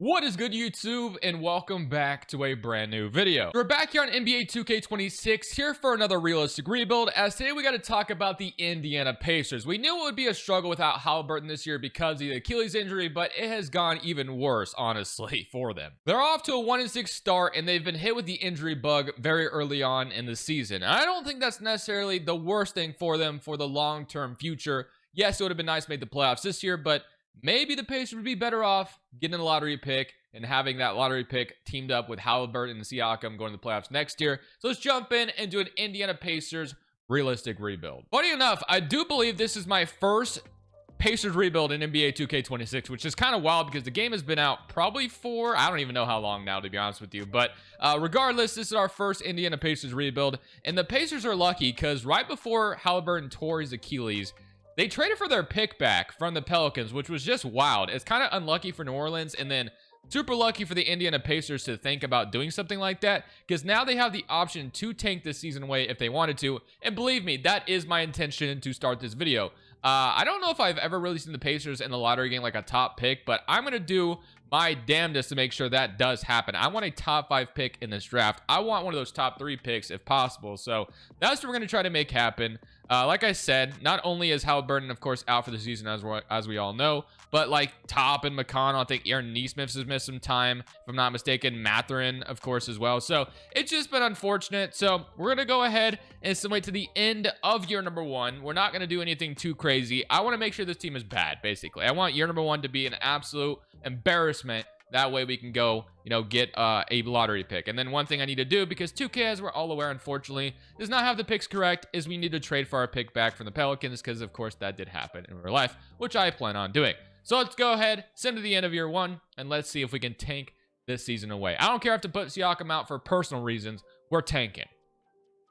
What is good, YouTube, and welcome back to a brand new video. We're back here on NBA 2K26 here for another realistic rebuild, as today we got to talk about the Indiana Pacers. We knew it would be a struggle without Halliburton this year because of the Achilles injury, but it has gone even worse, honestly, for them. They're off to a 1-6 start, and they've been hit with the injury bug very early on in the season. And I don't think that's necessarily the worst thing for them for the long-term future. Yes, it would have been nice to make the playoffs this year, but maybe the Pacers would be better off getting a lottery pick and having that lottery pick teamed up with Halliburton and Siakam going to the playoffs next year. So let's jump in and do an Indiana Pacers realistic rebuild. Funny enough, I do believe this is my first Pacers rebuild in NBA 2K26, which is kind of wild because the game has been out probably for, I don't even know how long now, to be honest with you. But regardless, this is our first Indiana Pacers rebuild. And the Pacers are lucky because right before Halliburton tore his Achilles, they traded for their pick back from the Pelicans, which was just wild. It's kind of unlucky for New Orleans and then super lucky for the Indiana Pacers to think about doing something like that, because now they have the option to tank this season away if they wanted to. And believe me, that is my intention to start this video. I don't know if I've ever really seen the Pacers in the lottery getting like a top pick, but I'm going to do my damnedest to make sure that does happen. I want a top 5 pick in this draft. I want one of those top 3 picks if possible. So that's what we're going to try to make happen. Like I said, not only is Halliburton, of course, out for the season, as we all know, but like Top and McConnell, I think Aaron Nesmith has missed some time, if I'm not mistaken. Mathurin, of course, as well. So it's just been unfortunate. So we're going to go ahead and simulate to the end of year number 1. We're not going to do anything too crazy. I want to make sure this team is bad, basically. I want year number 1 to be an absolute embarrassment. That way we can go, get a lottery pick. And then one thing I need to do, because 2K, as we're all aware, unfortunately, does not have the picks correct, is we need to trade for our pick back from the Pelicans, because, of course, that did happen in real life, which I plan on doing. So let's go ahead, send to the end of year 1, and let's see if we can tank this season away. I don't care if to put Siakam out for personal reasons. We're tanking.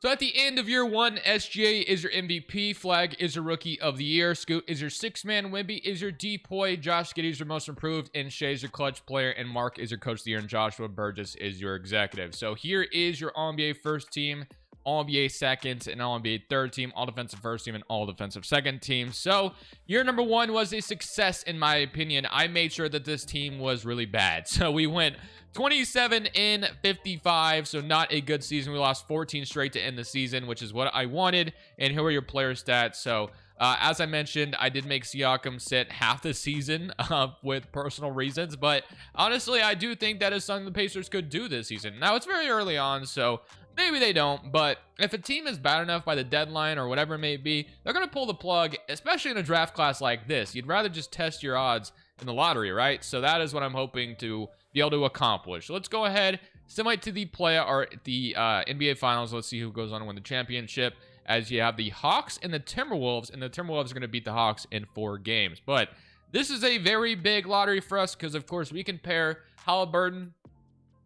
So at the end of year 1, SGA is your MVP, Flag is your Rookie of the Year, Scoot is your 6-man, Wemby is your DPOY, Josh Giddey is your Most Improved, and Shea is your Clutch Player, and Mark is your Coach of the Year, and Joshua Burgess is your Executive. So here is your All-NBA First Team, All-NBA Second, and All-NBA Third Team, All-Defensive First Team, and All-Defensive Second Team. So year number 1 was a success, in my opinion. I made sure that this team was really bad. So we went 27-55, so not a good season. We lost 14 straight to end the season, which is what I wanted. And here are your player stats. So as I mentioned, I did make Siakam sit half the season with personal reasons, but honestly, I do think that is something the Pacers could do this season. Now, it's very early on, so maybe they don't, but if a team is bad enough by the deadline or whatever it may be, they're going to pull the plug, especially in a draft class like this. You'd rather just test your odds in the lottery, right? So that is what I'm hoping to be able to accomplish. So let's go ahead, simulate to the NBA Finals. Let's see who goes on to win the championship, as you have the Hawks and the Timberwolves, and the Timberwolves are going to beat the Hawks in 4 games. But this is a very big lottery for us because, of course, we can pair Halliburton,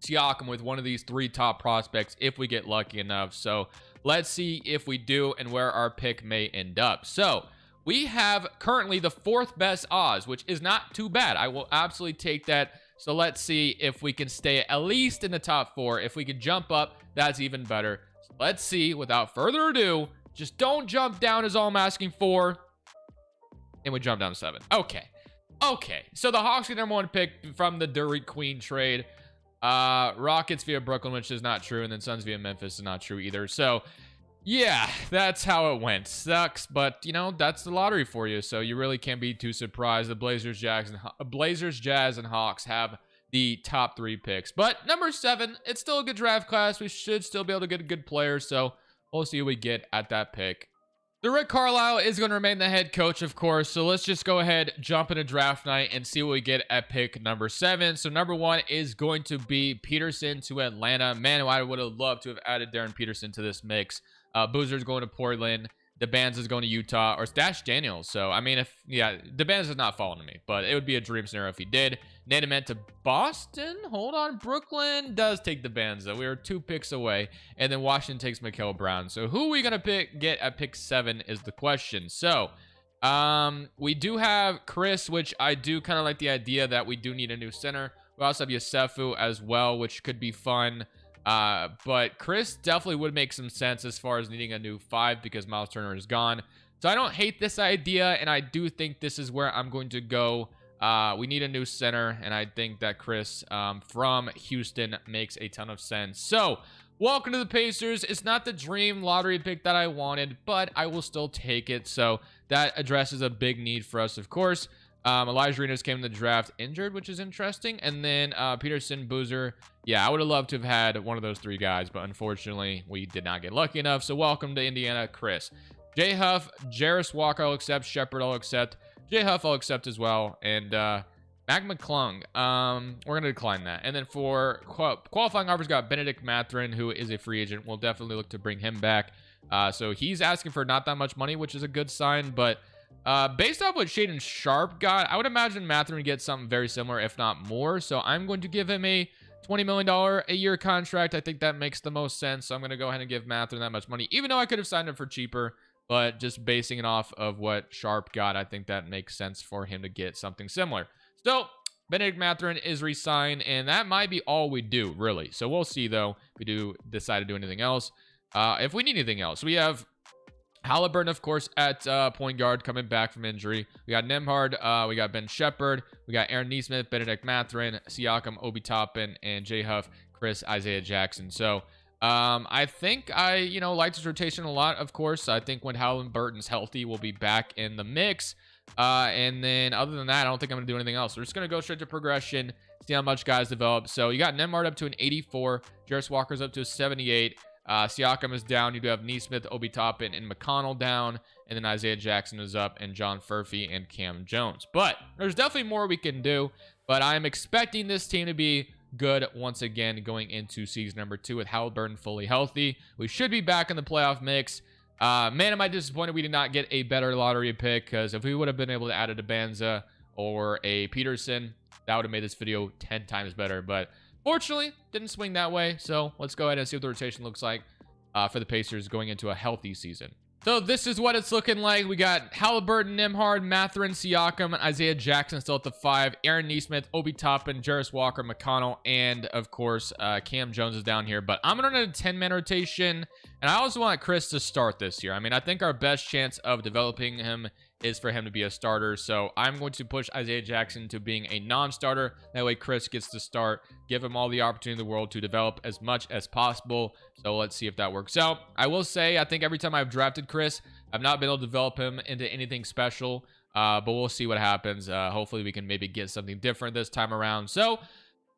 Siakam with one of these 3 top prospects if we get lucky enough. So let's see if we do and where our pick may end up. So we have currently the 4th best odds, which is not too bad. I will absolutely take that. So let's see if we can stay at least in the top 4. If we could jump up, that's even better. So let's see, without further ado, just don't jump down is all I'm asking for. And we jump down to 7. Okay. So the Hawks get number 1 pick from the Derrick Queen trade. Rockets via Brooklyn, which is not true. And then Suns via Memphis is not true either. So yeah, that's how it went. Sucks, but that's the lottery for you. So you really can't be too surprised. The Blazers, Jazz, and Hawks have the top 3 picks. But number 7, it's still a good draft class. We should still be able to get a good player. So we'll see what we get at that pick. So Rick Carlisle is going to remain the head coach, of course. So let's just go ahead, jump into draft night, and see what we get at pick number 7. So number 1 is going to be Peterson to Atlanta. Man, I would have loved to have added Darren Peterson to this mix. Boozer's going to Portland. DeBanza's going to Utah, or Stash Daniels. So, I mean, DeBanza's not falling to me, but it would be a dream scenario if he did. Nanament to Boston. Hold on. Brooklyn does take DeBanza. We are 2 picks away. And then Washington takes Mikael Brown. So, who are we going to get at pick 7 is the question. So, we do have Chris, which I do kind of like the idea that we do need a new center. We also have Yosefu as well, which could be fun. But Chris definitely would make some sense as far as needing a new 5 because Miles Turner is gone. So I don't hate this idea, and I do think this is where I'm going to go We need a new center, and I think that Chris from Houston makes a ton of sense. So, welcome to the Pacers. It's not the dream lottery pick that I wanted, but I will still take it. So, that addresses a big need for us, of course. Elijah Arenas came in the draft injured, which is interesting. And then Peterson, Boozer. Yeah, I would have loved to have had one of those three guys, but unfortunately, we did not get lucky enough. So, welcome to Indiana, Chris. J. Huff, Jarris Walker, I'll accept. Shepard, I'll accept. J. Huff, I'll accept as well. And Mac McClung, we're going to decline that. And then for qualifying offers, got Benedict Mathurin, who is a free agent. We'll definitely look to bring him back. So he's asking for not that much money, which is a good sign. But based off what Shaedon Sharpe got, I would imagine Mathurin would get something very similar, if not more. So I'm going to give him a $20 million a year contract. I think that makes the most sense. So I'm going to go ahead and give Mathurin that much money, even though I could have signed him for cheaper. But just basing it off of what Sharpe got, I think that makes sense for him to get something similar. So, Benedict Mathurin is re-signed, and that might be all we do, really. So, we'll see, though, if we do decide to do anything else. If we need anything else, we have Halliburton, of course, at point guard, coming back from injury. We got Nembhard, we got Ben Shepard, we got Aaron Nesmith, Benedict Mathurin, Siakam, Obi Toppin, and J. Huff, Chris, Isaiah Jackson. So, I think I, like this rotation a lot, of course. I think when Halliburton's healthy, we'll be back in the mix. And then other than that, I don't think I'm going to do anything else. We're just going to go straight to progression, see how much guys develop. So you got Nembhard up to an 84. Jarris Walker's up to a 78. Siakam is down. You do have Nesmith, Obi Toppin, and McConnell down. And then Isaiah Jackson is up, and John Furphy and Cam Jones. But there's definitely more we can do. But I'm expecting this team to be good once again going into season number 2 with Halliburton fully healthy. We should be back in the playoff mix. Man, am I disappointed we did not get a better lottery pick, because if we would have been able to add a Debanza or a Peterson, that would have made this video 10 times better. But fortunately, didn't swing that way. So let's go ahead and see what the rotation looks like for the Pacers going into a healthy season. So this is what it's looking like. We got Halliburton, Nembhard, Mathurin, Siakam, Isaiah Jackson still at the 5, Aaron Nesmith, Obi Toppin, Jarris Walker, McConnell, and of course Cam Jones is down here. But I'm gonna run a 10-man rotation, and I also want Chris to start this year. I mean, I think our best chance of developing him is for him to be a starter. So I'm going to push Isaiah Jackson to being a non-starter. That way Chris gets to start, give him all the opportunity in the world to develop as much as possible. So let's see if that works out. I will say, I think every time I've drafted Chris, I've not been able to develop him into anything special, but we'll see what happens. Hopefully we can maybe get something different this time around. So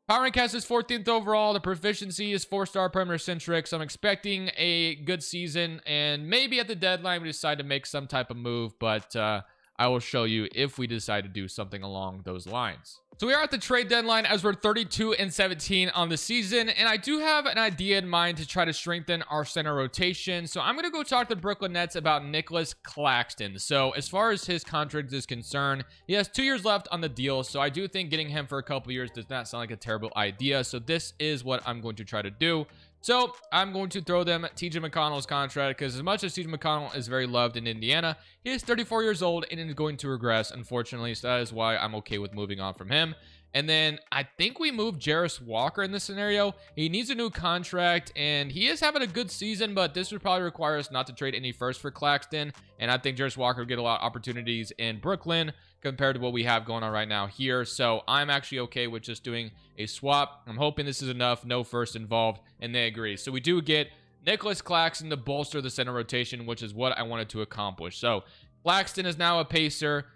power rank has is 14th overall. The proficiency is 4-star perimeter centric. So I'm expecting a good season, and maybe at the deadline we decide to make some type of move, but I will show you if we decide to do something along those lines. So we are at the trade deadline as we're 32-17 on the season, and I do have an idea in mind to try to strengthen our center rotation. So I'm going to go talk to the Brooklyn Nets about Nicholas Claxton. So as far as his contract is concerned, he has 2 years left on the deal. So I do think getting him for a couple years does not sound like a terrible idea. So this is what I'm going to try to do. So I'm going to throw them TJ McConnell's contract, because as much as TJ McConnell is very loved in Indiana, he is 34 years old and is going to regress, unfortunately. So that is why I'm okay with moving on from him. And then I think we move Jarris Walker in this scenario. He needs a new contract, and he is having a good season, but this would probably require us not to trade any first for Claxton. And I think Jarris Walker would get a lot of opportunities in Brooklyn compared to what we have going on right now here. So I'm actually okay with just doing a swap. I'm hoping this is enough, no first involved, and they agree. So we do get Nicholas Claxton to bolster the center rotation, which is what I wanted to accomplish. So Claxton is now a Pacer,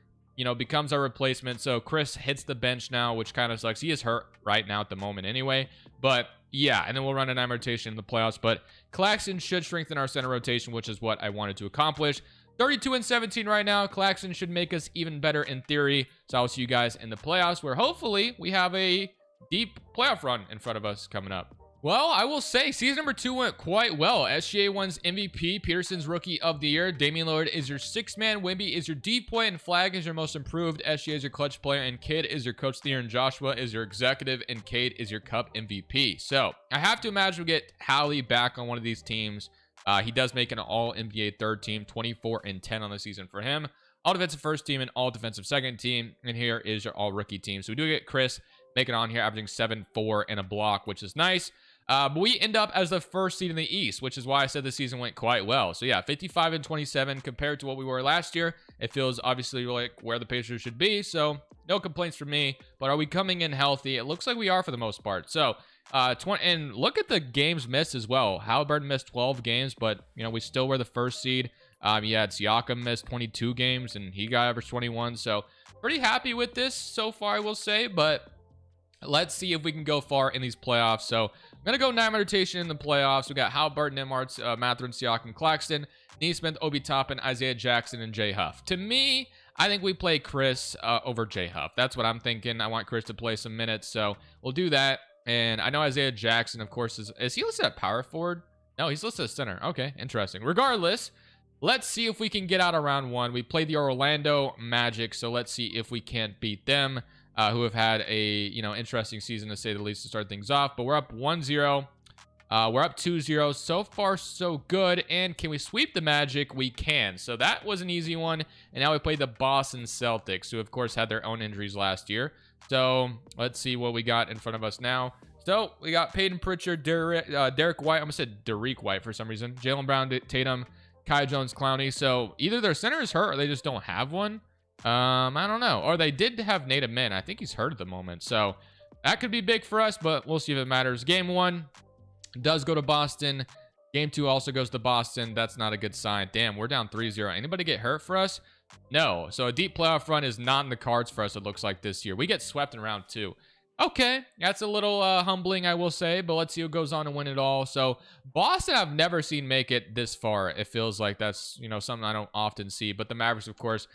becomes our replacement. So Chris hits the bench now, which kind of sucks. He is hurt right now at the moment anyway. But yeah, and then we'll run an rotation in the playoffs. But Claxton should strengthen our center rotation, which is what I wanted to accomplish. 32-17 right now. Claxton should make us even better in theory. So I'll see you guys in the playoffs, where hopefully we have a deep playoff run in front of us coming up. Well, I will say season number 2 went quite well. SGA wins MVP, Peterson's Rookie of the Year, Damian Lillard is your 6-man, Wemby is your D-point, and Flag is your most improved, SGA is your clutch player, and Kidd is your coach of the year, and Joshua is your executive, and Cade is your cup MVP. So I have to imagine we get Hallie back on one of these teams. He does make an all-NBA third team, 24-10 on the season for him. All defensive first team and all defensive second team. And here is your all rookie team. So we do get Chris making on here, averaging 7, 4, and a block, which is nice. But we end up as the first seed in the East, which is why I said the season went quite well. So yeah, 55-27 compared to what we were last year. It feels obviously like where the Pacers should be. So no complaints from me. But are we coming in healthy? It looks like we are for the most part. So 20, and look at the games missed as well. Halliburton missed 12 games, but we still were the first seed. You had Siakam missed 22 games, and he got average 21. So pretty happy with this so far, I will say. But let's see if we can go far in these playoffs. So I'm going to go 9 rotation in the playoffs. We got Halliburton, Nembhard, Mathurin, Siakam, Claxton, Neesmith, Obi Toppin, Isaiah Jackson, and Jay Huff. To me, I think we play Chris over Jay Huff. That's what I'm thinking. I want Chris to play some minutes, so we'll do that. And I know Isaiah Jackson, of course, is he listed at power forward? No, he's listed as center. Okay, interesting. Regardless, let's see if we can get out of round 1. We played the Orlando Magic, so let's see if we can't beat them, who have had a interesting season to say the least to start things off. But we're up 1-0. We're up 2-0. So far, so good. And can we sweep the Magic? We can. So that was an easy one. And now we play the Boston Celtics, who of course had their own injuries last year. So let's see what we got in front of us now. So we got Peyton Pritchard, Derek White. I almost said Derek White for some reason. Jaylen Brown, Tatum, Kai Jones, Clowney. So either their center is hurt or they just don't have one. I don't know. Or they did have Nate Min. I think he's hurt at the moment. So that could be big for us, but we'll see if it matters. Game 1 does go to Boston. Game 2 also goes to Boston. That's not a good sign. Damn, we're down 3-0. Anybody get hurt for us? No. So a deep playoff run is not in the cards for us, it looks like, this year. We get swept in round 2. Okay, that's a little humbling, I will say, but let's see who goes on to win it all. So Boston, I've never seen make it this far. It feels like that's, something I don't often see. But the Mavericks, of course,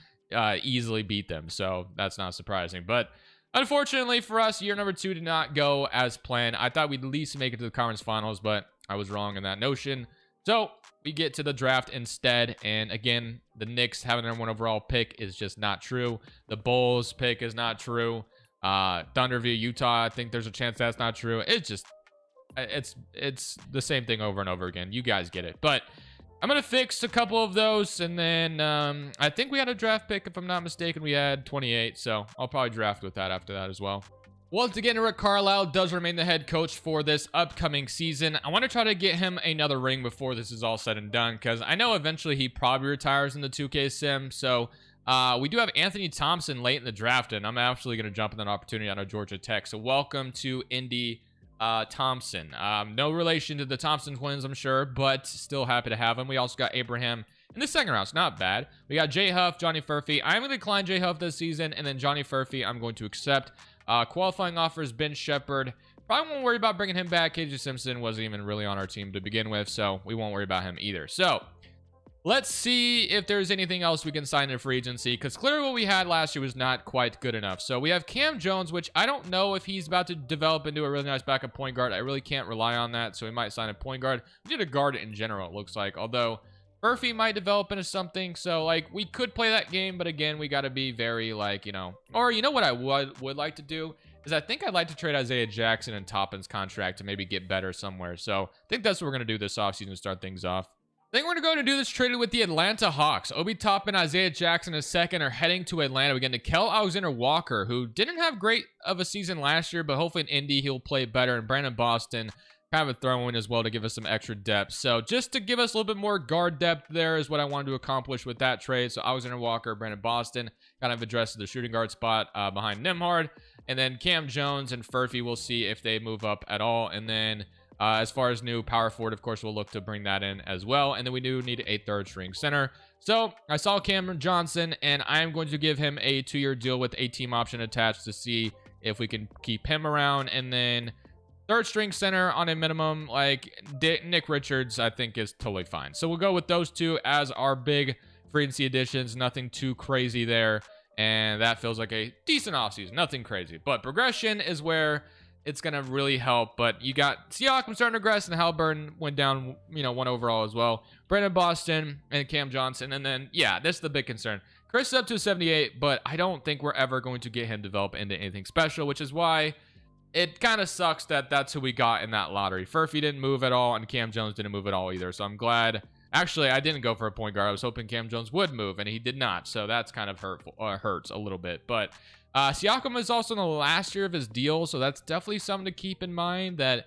easily beat them. So that's not surprising. But unfortunately for us, year number 2 did not go as planned. I thought we'd at least make it to the conference finals, but I was wrong in that notion. So we get to the draft instead. And again, the Knicks having their #1 overall pick is just not true. The Bulls pick is not true. Thunder via Utah, I think there's a chance that's not true. It's just, it's the same thing over and over again. You guys get it. But I'm going to fix a couple of those. And then I think we had a draft pick, if I'm not mistaken. We had 28. So I'll probably draft with that after that as well. Once again, Rick Carlisle does remain the head coach for this upcoming season. I want to try to get him another ring before this is all said and done, because I know eventually he probably retires in the 2K sim. So we do have Anthony Thompson late in the draft, and I'm actually going to jump in that opportunity out of Georgia Tech. So welcome to Indy Thompson. No relation to the Thompson twins, I'm sure, but still happy to have him. We also got Abraham in the second round. It's not bad. We got Jay Huff, Johnny Furphy. I'm going to decline Jay Huff this season, and then Johnny Furphy I'm going to accept. Qualifying offers, Ben Shepherd. Probably won't worry about bringing him back. KJ Simpson wasn't even really on our team to begin with, so we won't worry about him either. So let's see if there's anything else we can sign in free agency, because clearly what we had last year was not quite good enough. So we have Cam Jones, which I don't know if he's about to develop into a really nice backup point guard. I really can't rely on that, so we might sign a point guard. We need a guard in general, it looks like, although Murphy might develop into something. So like we could play that game, but again, we got to be very like, or what I would like to do is I think I'd like to trade Isaiah Jackson and Toppin's contract to maybe get better somewhere. So I think that's what we're going to do this offseason to start things off. I think we're going to go to do this traded with the Atlanta Hawks. Obi Toppin, Isaiah Jackson, a second, are heading to Atlanta. We get Nickeil Alexander-Walker, who didn't have great of a season last year, but hopefully in Indy he'll play better. And Brandon Boston, kind of a throw-in as well to give us some extra depth. So just to give us a little bit more guard depth there is what I wanted to accomplish with that trade. So Alexander-Walker, Brandon Boston, kind of addresses the shooting guard spot behind Nembhard. And then Cam Jones and Furphy, we'll see if they move up at all. And then as far as new power forward, of course, we'll look to bring that in as well. And then we do need a third string center. So I saw Cameron Johnson, and I'm going to give him a 2-year deal with a team option attached to see if we can keep him around. And then third string center on a minimum, like Nick Richards, I think is totally fine. So we'll go with those two as our big free agency additions. Nothing too crazy there. And that feels like a decent offseason. Nothing crazy. But progression is where it's going to really help. But you got Siakam starting to regress, and Halliburton went down, 1 overall as well. Brandon Boston and Cam Johnson. And then, yeah, this is the big concern. Chris is up to 78, but I don't think we're ever going to get him develop into anything special, which is why it kind of sucks that that's who we got in that lottery. Furphy didn't move at all, and Cam Jones didn't move at all either. So I'm glad. Actually, I didn't go for a point guard. I was hoping Cam Jones would move, and he did not. So that's kind of hurts a little bit. But Siakam is also in the last year of his deal, so that's definitely something to keep in mind, that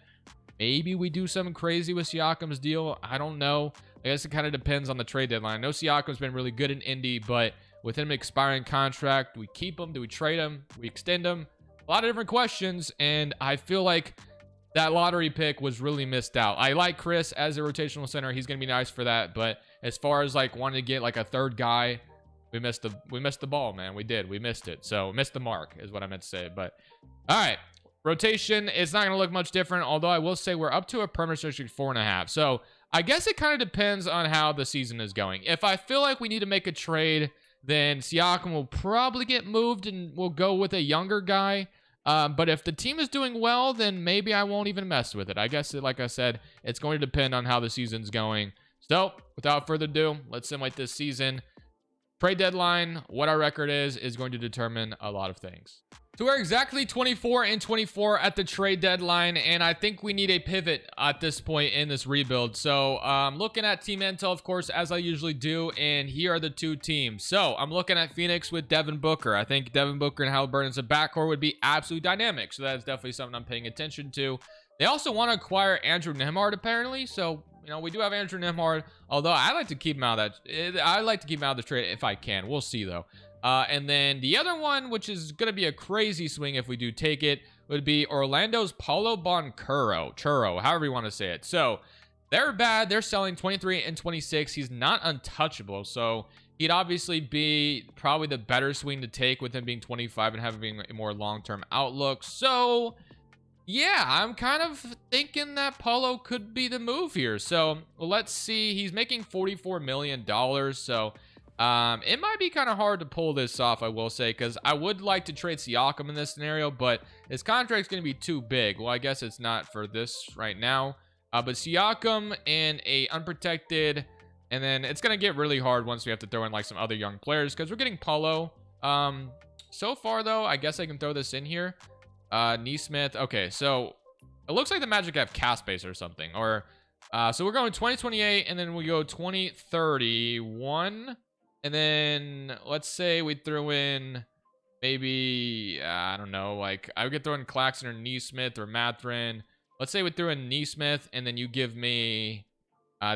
maybe we do something crazy with Siakam's deal. I don't know. I guess it kind of depends on the trade deadline. I know Siakam's been really good in Indy, but with him expiring contract, do we keep him? Do we trade him? Do we extend him? A lot of different questions, and I feel like that lottery pick was really missed out. I like Chris as a rotational center. He's going to be nice for that, but as far as like wanting to get like a third guy, we missed the ball, man. We did. We missed it. So missed the mark is what I meant to say. But all right, rotation is not going to look much different, although I will say we're up to a perimeter streak 4.5. So I guess it kind of depends on how the season is going. If I feel like we need to make a trade, then Siakam will probably get moved and we'll go with a younger guy. But if the team is doing well, then maybe I won't even mess with it. I guess, like I said, it's going to depend on how the season's going. So without further ado, let's simulate this season. Trade deadline, what our record is going to determine a lot of things. So we're exactly 24-24 at the trade deadline, and I think we need a pivot at this point in this rebuild. So looking at team intel, of course, as I usually do, and here are the two teams. So I'm looking at Phoenix with Devin Booker. I think Devin Booker and Halliburton as a backcourt would be absolutely dynamic. So that's definitely something I'm paying attention to. They also want to acquire Andrew Nembhard, apparently. So, you know, we do have Andrew Nembhard, although I like to keep him out of that. I like to keep him out of the trade if I can. We'll see, though. And then the other one, which is going to be a crazy swing if we do take it, would be Orlando's Paulo Churro, however you want to say it. So they're bad. They're selling 23 and 26. He's not untouchable. So he'd obviously be probably the better swing to take with him being 25 and having a more long-term outlook. So yeah, I'm kind of thinking that Paulo could be the move here. So let's see. He's making $44 million. So it might be kind of hard to pull this off, I will say, because I would like to trade Siakam in this scenario, but his contract's going to be too big. Well, I guess it's not for this right now. But Siakam and a unprotected, and then it's going to get really hard once we have to throw in like some other young players because we're getting Paulo. So far, though, I guess I can throw this in here. Neesmith. Okay, so it looks like the Magic have cap space or something. Or so we're going 2028, and then we go 2031. And then let's say we throw in maybe, I don't know, like I could throw in Claxton or Neesmith or Mathurin. Let's say we threw in Neesmith, and then you give me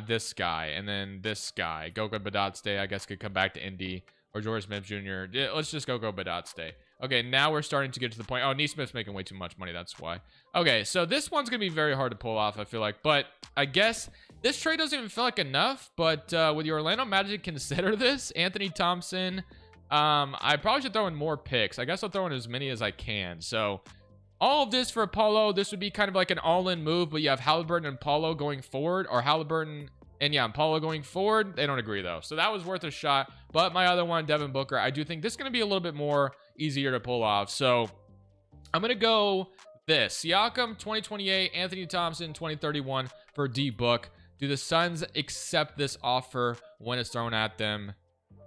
this guy, and then this guy. Goga Badatste, I guess, could come back to Indy, or George Smith Jr. Yeah, let's just go Badatste. Okay, now we're starting to get to the point. Oh, Neesmith's making way too much money. That's why. Okay, so this one's going to be very hard to pull off, I feel like. But I guess this trade doesn't even feel like enough. But with the Orlando Magic, consider this. Anthony Thompson. I probably should throw in more picks. I guess I'll throw in as many as I can. So all of this for Paulo, this would be kind of like an all-in move. But you have Halliburton and Paulo going forward. Or Halliburton and, yeah, Paulo going forward. They don't agree, though. So that was worth a shot. But my other one, Devin Booker, I do think this is going to be a little bit more easier to pull off. So I'm going to go this. Siakam 2028, Anthony Thompson 2031 for D-Book. Do the Suns accept this offer when it's thrown at them?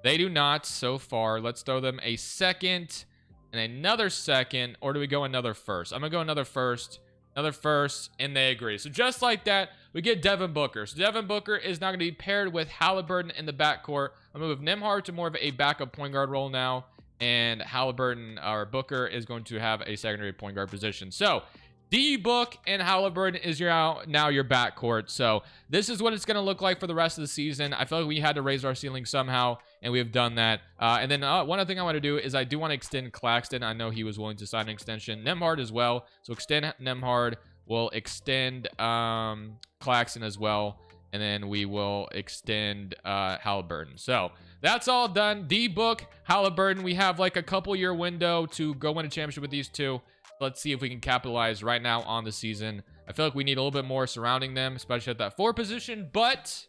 They do not so far. Let's throw them a second and another second, or do we go another first? I'm going to go another first, and they agree. So just like that, we get Devin Booker. So Devin Booker is now going to be paired with Halliburton in the backcourt. I'm going to move Nembhard to more of a backup point guard role now. And Halliburton, or Booker, is going to have a secondary point guard position. So D-Book and Halliburton is now your backcourt. So this is what it's going to look like for the rest of the season. I feel like we had to raise our ceiling somehow, and we have done that. And then one other thing I want to do is I do want to extend Claxton. I know he was willing to sign an extension. Nembhard as well. So extend Nembhard. We'll extend Claxton as well. And then we will extend Halliburton. So that's all done. D-Book, Halliburton. We have like a couple-year window to go win a championship with these two. Let's see if we can capitalize right now on the season. I feel like we need a little bit more surrounding them, especially at that 4 position. But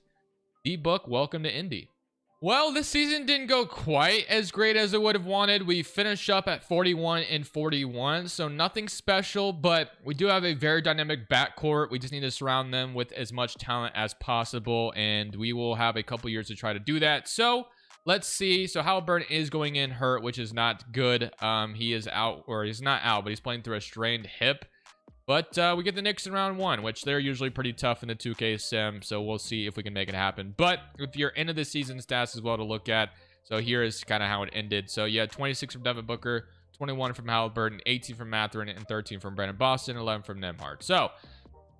D-Book, welcome to Indy. Well, this season didn't go quite as great as I would have wanted. We finished up at 41 and 41, so nothing special, but we do have a very dynamic backcourt. We just need to surround them with as much talent as possible, and we will have a couple years to try to do that. So let's see. So Halliburton is going in hurt, which is not good. He is out, or he's not out, but he's playing through a strained hip. But we get the Knicks in round 1, which they're usually pretty tough in the 2K sim. So we'll see if we can make it happen. But with your end of the season stats as well to look at. So here is kind of how it ended. So you had 26 from Devin Booker, 21 from Halliburton, 18 from Mathurin, and 13 from Brandon Boston, 11 from Nembhard. So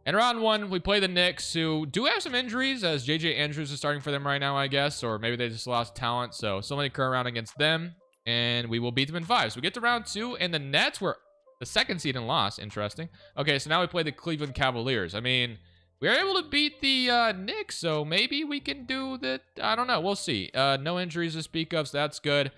And round 1, we play the Knicks, who do have some injuries, as JJ Andrews is starting for them right now, I guess. Or maybe they just lost talent. So, still only current round against them. And we will beat them in 5. So, we get to round 2, and the Nets were the 2nd seed and lost. Interesting. Okay, so now we play the Cleveland Cavaliers. I mean, we were able to beat the Knicks, so maybe we can do that. I don't know. We'll see. No injuries to speak of, so that's good.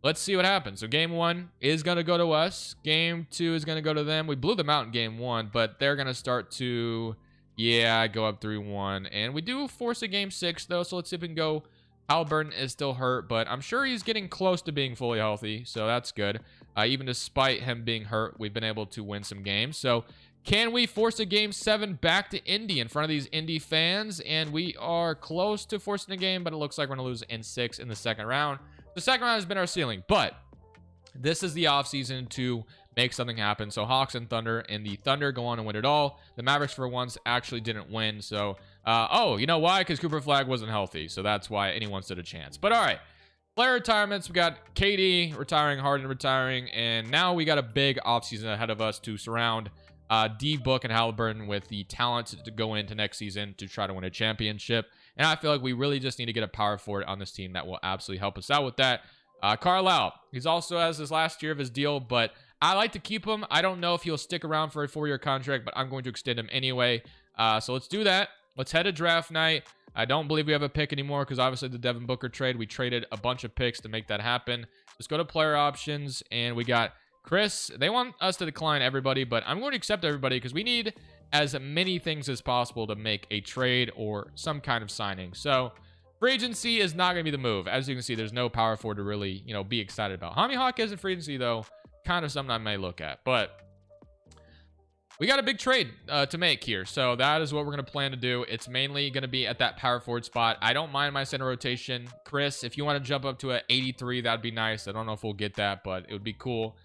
Let's see what happens. So game 1 is going to go to us. Game 2 is going to go to them. We blew them out in game 1, but they're going to start to, go up 3-1. And we do force a game 6, though, so let's see if we can go. Halliburton is still hurt, but I'm sure he's getting close to being fully healthy, so that's good. Even despite him being hurt, we've been able to win some games. So can we force a game 7 back to Indy in front of these Indy fans? And we are close to forcing a game, but it looks like we're going to lose in 6 in the 2nd round. The 2nd round has been our ceiling, but this is the offseason to make something happen. So Hawks and Thunder, and the Thunder go on and win it all. The Mavericks for once actually didn't win. So, you know why? Because Cooper Flag wasn't healthy. So that's why anyone stood a chance. But all right, player retirements. We got KD retiring, Harden retiring, and now we got a big offseason ahead of us to surround D-Book and Halliburton with the talent to go into next season to try to win a championship. And I feel like we really just need to get a power forward on this team that will absolutely help us out with that. Carlisle, he's also has his last year of his deal, but I like to keep him. I don't know if he'll stick around for a 4-year contract, but I'm going to extend him anyway. So let's do that. Let's head to draft night. I don't believe we have a pick anymore because obviously the Devin Booker trade, we traded a bunch of picks to make that happen. Let's go to player options, and we got Chris. They want us to decline everybody, but I'm going to accept everybody because we need as many things as possible to make a trade or some kind of signing. So free agency is not going to be the move. As you can see, there's no power forward to really, be excited about. Hami Hawk isn't free agency, though. Kind of something I may look at. But we got a big trade to make here. So that is what we're going to plan to do. It's mainly going to be at that power forward spot. I don't mind my center rotation. Chris, if you want to jump up to an 83, that'd be nice. I don't know if we'll get that, but it would be cool.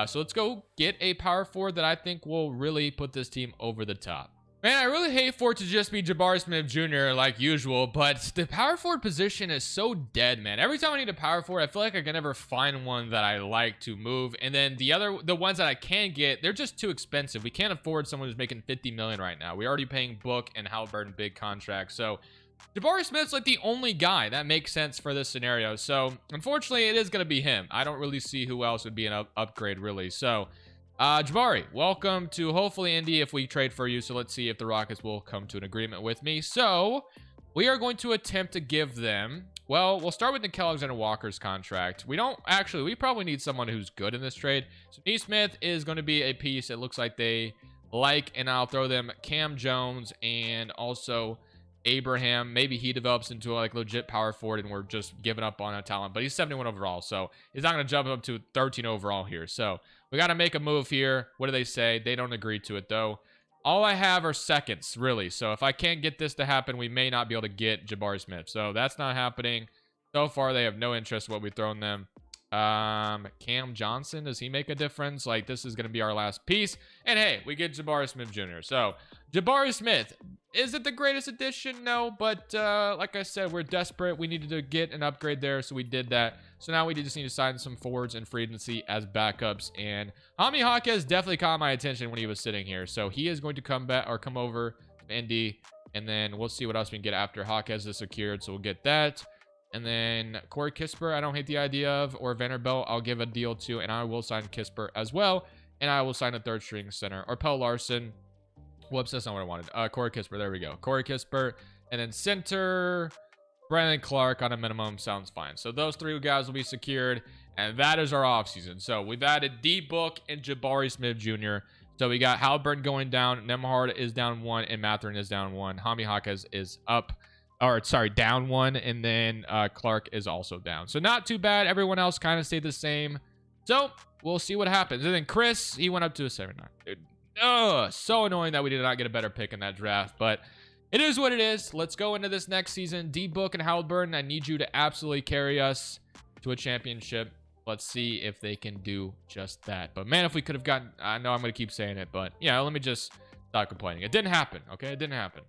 So let's go get a power forward that I think will really put this team over the top. Man, I really hate for it to just be Jabari Smith Jr. like usual, but the power forward position is so dead, man. Every time I need a power forward, I feel like I can never find one that I like to move. And then the ones that I can get, they're just too expensive. We can't afford someone who's making $50 million right now. We're already paying Book and Halliburton big contracts. So Jabari Smith's like the only guy that makes sense for this scenario. So unfortunately, it is going to be him. I don't really see who else would be an upgrade, really. So Jabari, welcome to hopefully Indy if we trade for you. So let's see if the Rockets will come to an agreement with me. So we are going to attempt to give them, well, we'll start with Nickeil Alexander-Walker's contract. We probably need someone who's good in this trade. So Neesmith is going to be a piece it looks like they like, and I'll throw them Cam Jones and also Abraham. Maybe he develops into like legit power forward and we're just giving up on a talent, but he's 71 overall, so he's not going to jump up to 13 overall here. So we got to make a move here. What do they say? They don't agree to it, though. All I have are seconds, really. So if I can't get this to happen, we may not be able to get Jabari Smith. So that's not happening. So far, they have no interest in what we've thrown them. Cam Johnson, does he make a difference? Like, this is going to be our last piece. And hey, we get Jabari Smith Jr. So Jabari Smith, is it the greatest addition? No, but like I said, we're desperate. We needed to get an upgrade there, so we did that. So now we just need to sign some forwards in free agency as backups. And Hami Hawk has definitely caught my attention when he was sitting here. So he is going to come back or come over to Indy. And then we'll see what else we can get after Hawk has this secured. So we'll get that. And then Corey Kispert, I don't hate the idea of, or Vanderbilt, I'll give a deal to, and I will sign Kispert as well. And I will sign a third string center. Or Pell Larson. Whoops, that's not what I wanted. Corey Kispert, there we go. Corey Kispert. And then center, Brandon Clark on a minimum, sounds fine. So those three guys will be secured, and that is our offseason. So we've added D-Book and Jabari Smith Jr. So we got Halliburton going down, Nembhard is down 1, and Mathurin is down 1. Hami Hawk is up. Or sorry, down 1, and then Clark is also down. So not too bad. Everyone else kind of stayed the same. So we'll see what happens. And then Chris, he went up to a 79. Dude, so annoying that we did not get a better pick in that draft. But it is what it is. Let's go into this next season. D-Book and Halliburton, I need you to absolutely carry us to a championship. Let's see if they can do just that. But man, if we could have gotten, I know I'm going to keep saying it, but yeah, let me just stop complaining. It didn't happen, okay? It didn't happen.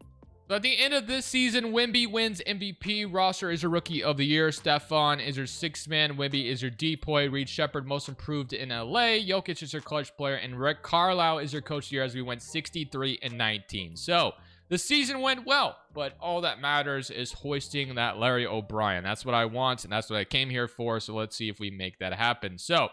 So at the end of this season, Wemby wins MVP. Roster is your Rookie of the Year. Stephon is your sixth man. Wemby is your depoy. Reed Shepherd, most improved in LA. Jokic is your clutch player. And Rick Carlisle is your coach of the year as we went 63-19. So the season went well, but all that matters is hoisting that Larry O'Brien. That's what I want, and that's what I came here for. So let's see if we make that happen. So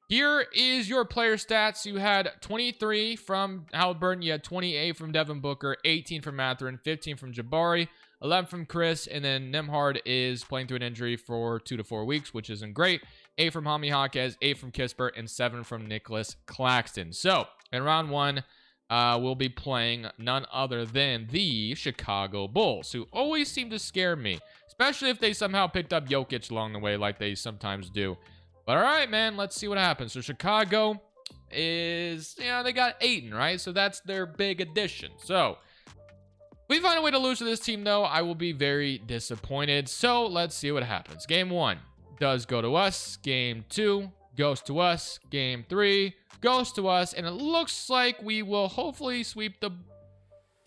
here is your player stats. You had 23 from Halliburton. You had 28 from Devin Booker, 18 from Mathurin, 15 from Jabari, 11 from Chris, and then Nembhard is playing through an injury for 2 to 4 weeks, which isn't great. 8 from Jaime Jaquez, 8 from Kispert, and 7 from Nicholas Claxton. So in round 1, we'll be playing none other than the Chicago Bulls, who always seem to scare me, especially if they somehow picked up Jokic along the way like they sometimes do. But all right, man, let's see what happens. So Chicago is, they got Ayton, right? So that's their big addition. So if we find a way to lose to this team, though, I will be very disappointed. So let's see what happens. Game 1 does go to us. Game 2 goes to us. Game 3 goes to us. And it looks like we will hopefully sweep the...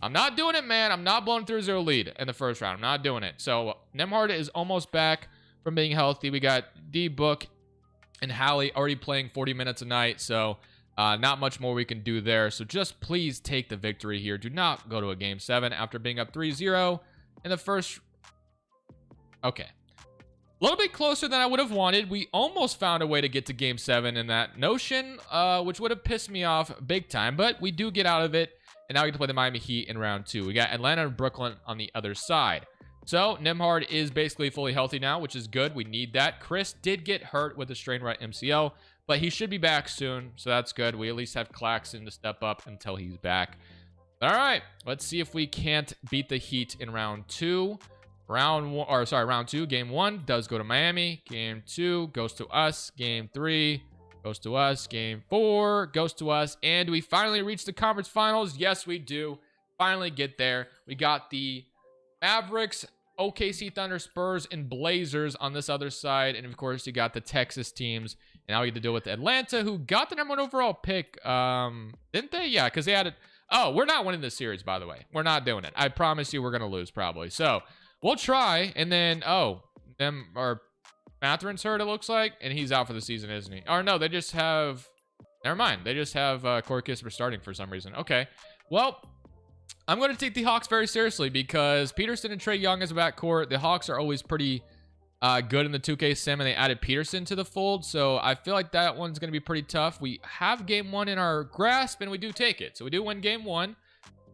I'm not doing it, man. I'm not blowing through a 0 lead in the first round. I'm not doing it. So Nembhard is almost back from being healthy. We got D-Book and Hallie already playing 40 minutes a night, so not much more we can do there. So just please take the victory here. Do not go to a game 7 after being up 3-0 in the first. Okay. A little bit closer than I would have wanted. We almost found a way to get to game 7 in that notion, which would have pissed me off big time, but we do get out of it, and now we get to play the Miami Heat in round 2. We got Atlanta and Brooklyn on the other side. So Nembhard is basically fully healthy now, which is good. We need that. Chris did get hurt with a strained right MCL, but he should be back soon, so that's good. We at least have Claxton to step up until he's back. All right, let's see if we can't beat the Heat in round 2. Round 2, game 1 does go to Miami. Game 2 goes to us. Game 3 goes to us. Game 4 goes to us. And we finally reach the conference finals. Yes, we do. Finally get there. We got the Mavericks, OKC Thunder, Spurs, and Blazers on this other side. And of course, you got the Texas teams. And now we get to deal with Atlanta, who got the number 1 overall pick. Didn't they? Yeah, because they had it. Oh, we're not winning this series, by the way. We're not doing it. I promise you we're going to lose probably. So we'll try. And then, Mathurin's hurt, it looks like. And he's out for the season, isn't he? Or no, they just have... Never mind. They just have Corey Kispert starting for some reason. Okay. Well, I'm going to take the Hawks very seriously because Peterson and Trae Young as a backcourt. The Hawks are always pretty good in the 2K sim, and they added Peterson to the fold. So I feel like that one's going to be pretty tough. We have game 1 in our grasp, and we do take it. So we do win game 1.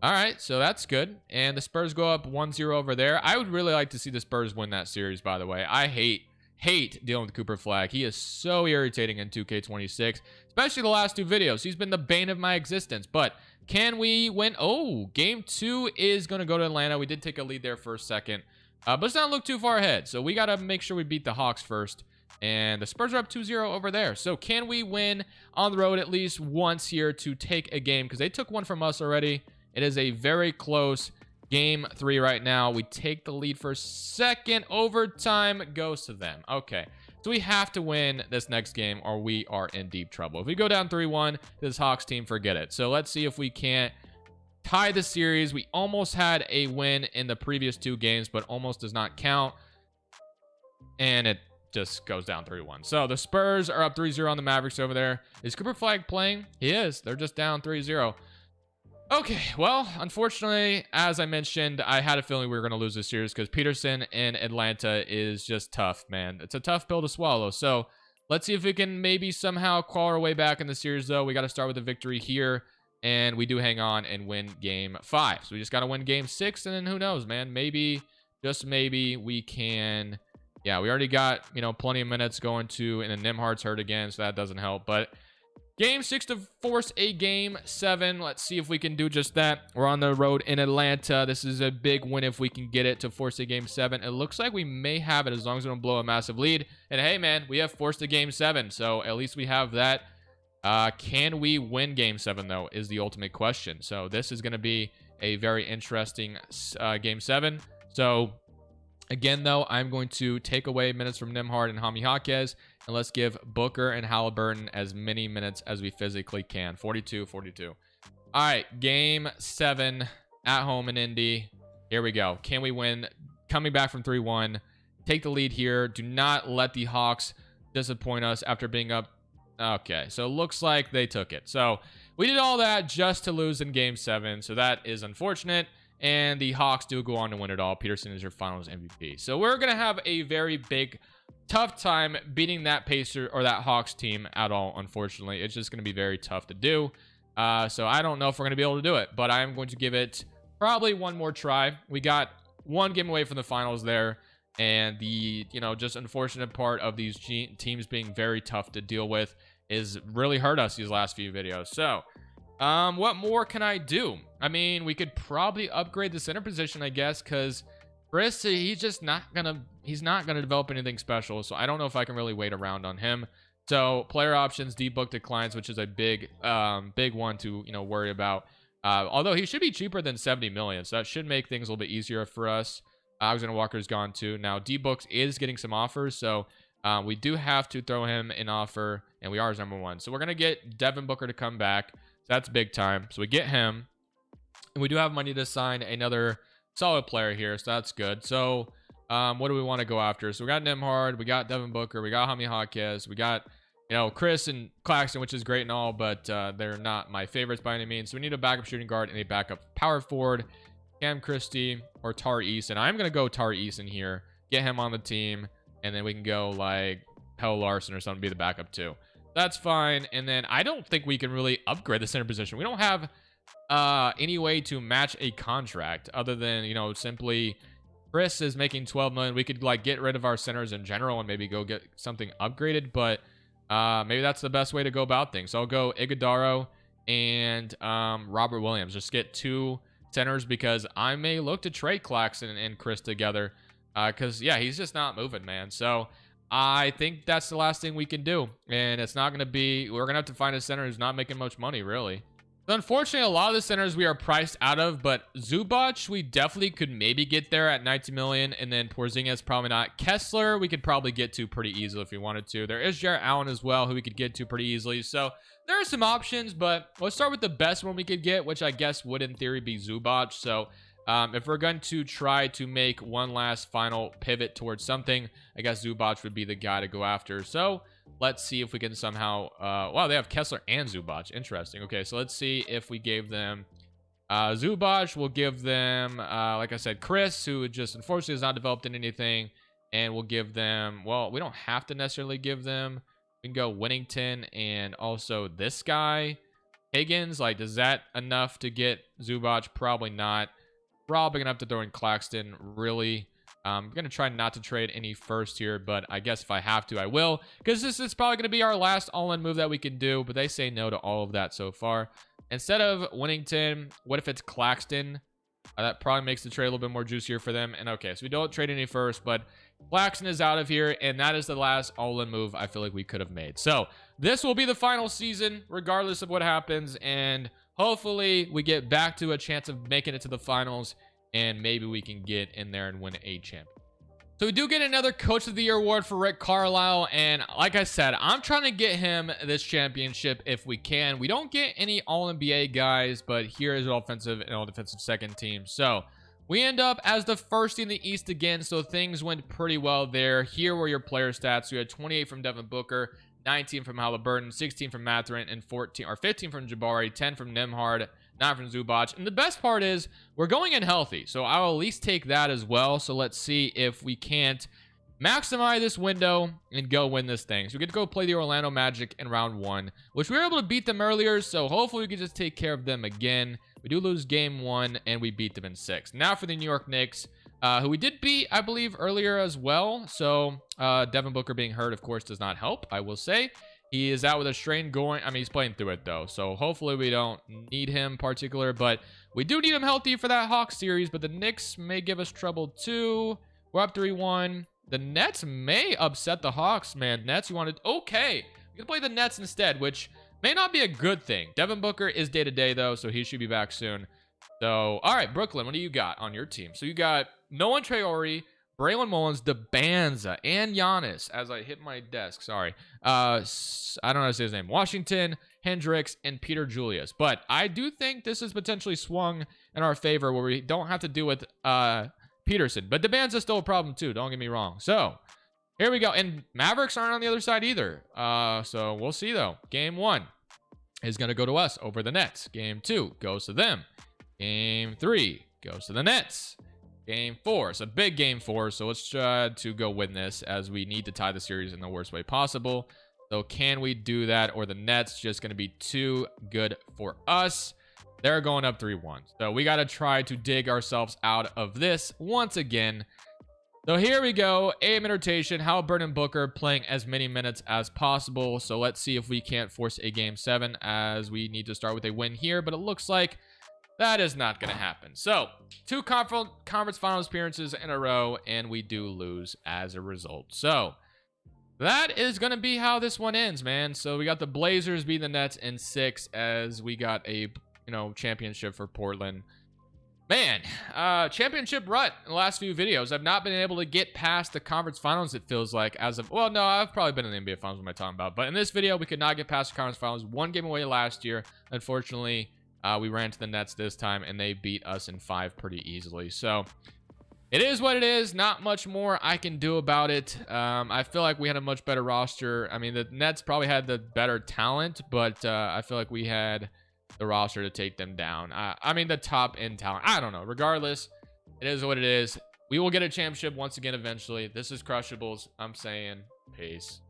All right, so that's good. And the Spurs go up 1-0 over there. I would really like to see the Spurs win that series, by the way. I hate dealing with Cooper Flag. He is so irritating in 2K26, especially the last 2 videos. He's been the bane of my existence. But can we win? Oh, game 2 is going to go to Atlanta. We did take a lead there for a second, but let's not look too far ahead. So we got to make sure we beat the Hawks first. And the Spurs are up 2-0 over there. So can we win on the road at least once here to take a game? Because they took one from us already. It is a very close game 3 right now. We take the lead for a second. Overtime goes to them. Okay. So we have to win this next game or we are in deep trouble. If we go down 3-1, this Hawks team, forget it. So let's see if we can't tie the series. We almost had a win in the previous 2 games, but almost does not count. And it just goes down 3-1. So the Spurs are up 3-0 on the Mavericks over there. Is Cooper Flag playing? He is. They're just down 3-0. Okay, well, unfortunately, as I mentioned, I had a feeling we were going to lose this series because Peterson in Atlanta is just tough, man. It's a tough pill to swallow. So let's see if we can maybe somehow claw our way back in the series, though. We got to start with a victory here, and we do hang on and win game 5. So we just got to win game 6, and then who knows, man. Maybe, just maybe, we can... Yeah, we already got, plenty of minutes going to, and then Nembhard's hurt again, so that doesn't help. But game 6 to force a game 7. Let's see if we can do just that. We're on the road in Atlanta. This is a big win if we can get it to force a game 7. It looks like we may have it as long as we don't blow a massive lead. And hey, man, we have forced a game 7, so at least we have that. Can we win game 7, though, is the ultimate question. So this is going to be a very interesting game 7. So... Again, though, I'm going to take away minutes from Nembhard and Jaime Jaquez, and let's give Booker and Halliburton as many minutes as we physically can. 42. All right, game 7 at home in Indy. Here we go. Can we win? Coming back from 3-1. Take the lead here. Do not let the Hawks disappoint us after being up. Okay, so it looks like they took it. So we did all that just to lose in Game 7. So that is unfortunate. And the Hawks do go on to win it all. Peterson is your finals MVP. So we're going to have a very big, tough time beating that Pacer or that Hawks team at all, unfortunately. It's just going to be very tough to do. So I don't know if we're going to be able to do it, but I am going to give it probably one more try. We got one game away from the finals there. And the, just unfortunate part of these teams being very tough to deal with is really hurt us these last few videos. So, what more can I do? I mean, we could probably upgrade the center position, I guess, because Chris, he's not gonna develop anything special. So I don't know if I can really wait around on him. So player options, D-book declines, which is a big one to, worry about. Although he should be cheaper than 70 million. So that should make things a little bit easier for us. Alexander Walker's gone too. Now, D-Books is getting some offers, so we do have to throw him an offer, and we are his #1. So we're going to get Devin Booker to come back. So that's big time. So we get him, and we do have money to sign another solid player here, so that's good. So what do we want to go after? So we got Nembhard, we got Devin Booker, we got Jaime Jaquez, we got, Chris and Claxton, which is great and all, but they're not my favorites by any means. So we need a backup shooting guard and a backup power forward. Cam Christie or Tar Eason. I'm going to go Tar Eason here. Get him on the team. And then we can go like Pell Larson or something, be the backup too. That's fine. And then I don't think we can really upgrade the center position. We don't have any way to match a contract other than, simply Chris is making 12 million. We could like get rid of our centers in general and maybe go get something upgraded. But maybe that's the best way to go about things. So I'll go Iguodaro and Robert Williams. Just get 2 centers because I may look to trade Claxton and Chris together because, yeah, he's just not moving, man. So I think that's the last thing we can do. And it's not going to be, we're going to have to find a center who's not making much money, really. So unfortunately, a lot of the centers we are priced out of, but Zubac, we definitely could maybe get there at 19 million. And then Porzingis, probably not. Kessler, we could probably get to pretty easily if we wanted to. There is Jarrett Allen as well, who we could get to pretty easily. So there are some options, but let's start with the best one we could get, which I guess would in theory be Zubac. So if we're going to try to make one last final pivot towards something, I guess Zubac would be the guy to go after. So let's see if we can somehow, wow, they have Kessler and Zubac. Interesting. Okay, so let's see if we gave them Zubac. We'll give them, like I said, Chris, who just unfortunately has not developed in anything. And we'll give them, well, we don't have to necessarily give them. We can go Winnington and also this guy, Higgins. Like, is that enough to get Zubac? Probably not. Probably going to have to throw in Claxton, really. I'm going to try not to trade any first here, but I guess if I have to, I will. Because this is probably going to be our last all-in move that we can do, but they say no to all of that so far. Instead of Winnington, what if it's Claxton? That probably makes the trade a little bit more juicier for them. And okay, so we don't trade any first, but Claxton is out of here, and that is the last all-in move I feel like we could have made. So this will be the final season, regardless of what happens, and hopefully we get back to a chance of making it to the finals, and maybe we can get in there and win a champion. So we do get another Coach of the Year award for Rick Carlisle, and like I said, I'm trying to get him this championship if we can. We don't get any All-NBA guys, but here is an offensive and all-defensive second team. So we end up as the first in the East again, so things went pretty well there. Here were your player stats. We had 28 from Devin Booker, 19 from Halliburton, 16 from Mathurin, and 15 from Jabari, 10 from Nembhard, 9 from Zubac. And the best part is we're going in healthy, so I'll at least take that as well. So let's see if we can't maximize this window and go win this thing. So we get to go play the Orlando Magic in round 1, which we were able to beat them earlier, so hopefully we can just take care of them again. We do lose game 1, and we beat them in 6. Now for the New York Knicks, who we did beat, I believe, earlier as well. So Devin Booker being hurt, of course, does not help, I will say. He is out with a strain going. I mean, he's playing through it, though. So hopefully we don't need him particular. But we do need him healthy for that Hawks series. But the Knicks may give us trouble, too. We're up 3-1. The Nets may upset the Hawks, man. Nets, you wanted... Okay. We can play the Nets instead, which may not be a good thing. Devin Booker is day-to-day, though, so he should be back soon. So, all right, Brooklyn, what do you got on your team? So you got Nolan Traore, Braylon Mullins, DeBanza, and Giannis. As I hit my desk, sorry. I don't know how to say his name. Washington, Hendricks, and Peter Julius. But I do think this is potentially swung in our favor where we don't have to deal with Peterson. But Debanza's still a problem too, don't get me wrong. So here we go. And Mavericks aren't on the other side either. So we'll see though. Game 1 is going to go to us over the Nets. Game 2 goes to them. Game 3 goes to the Nets. Game 4. It's a big game 4, so let's try to go win this as we need to tie the series in the worst way possible. So can we do that, or the Nets just going to be too good for us? They're going up 3-1. So we got to try to dig ourselves out of this once again. So here we go. AM rotation. Halliburton and Booker playing as many minutes as possible. So let's see if we can't force a game 7, as we need to start with a win here, but it looks like that is not going to happen. So 2 conference finals appearances in a row, and we do lose as a result. So that is going to be how this one ends, man. So we got the Blazers beating the Nets in 6, as we got a, championship for Portland. Man, championship rut in the last few videos. I've not been able to get past the conference finals, it feels like, as of, well, no, I've probably been in the NBA finals. What am I talking about? But in this video, we could not get past the conference finals. 1 game away last year. Unfortunately, we ran to the Nets this time, and they beat us in 5 pretty easily. So it is what it is. Not much more I can do about it. I feel like we had a much better roster. I mean, the Nets probably had the better talent, but I feel like we had the roster to take them down. I mean, the top end talent. I don't know. Regardless, it is what it is. We will get a championship once again eventually. This is Crushables. I'm saying peace.